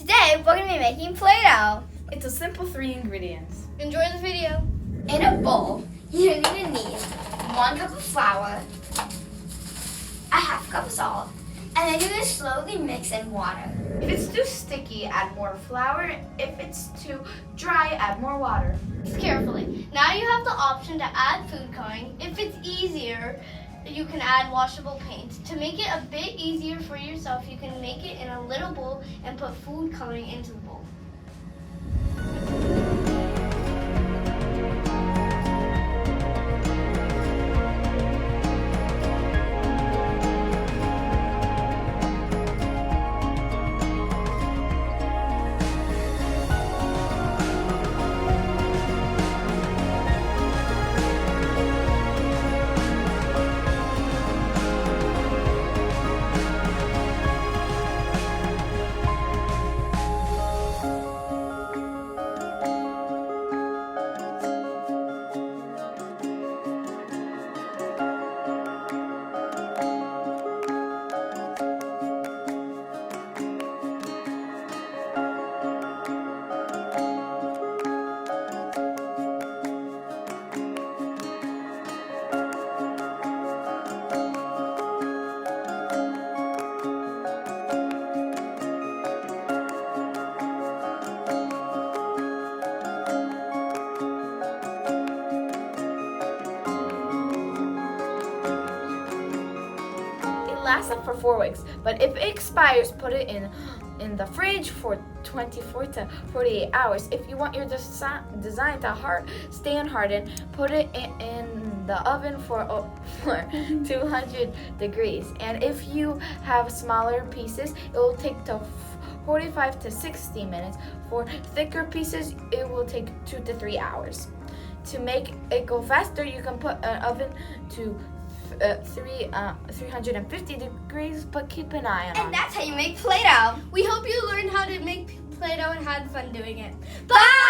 Today we're going to be making Play-Doh. It's a simple 3 ingredients. Enjoy the video. In a bowl, you're going to need 1 cup of flour, a half cup of salt, and then you're going to slowly mix in water. If it's too sticky, add more flour. If it's too dry, add more water. Mix carefully. Now you have the option to add food coloring. If it's easier, you can add washable paint. To make it a bit easier for yourself, you can make it in a little bowl and put food coloring into the bowl. Lasts up for 4 weeks, but if it expires, put it in the fridge for 24 to 48 hours. If you want your design to stay hardened, put it in the oven for 200 degrees. And if you have smaller pieces, it will take 45 to 60 minutes. For thicker pieces, it will take 2 to 3 hours. To make it go faster, you can put an oven to 350 degrees, but keep an eye on it. And that's how you make Play-Doh. We hope you learned how to make Play-Doh and had fun doing it. Bye!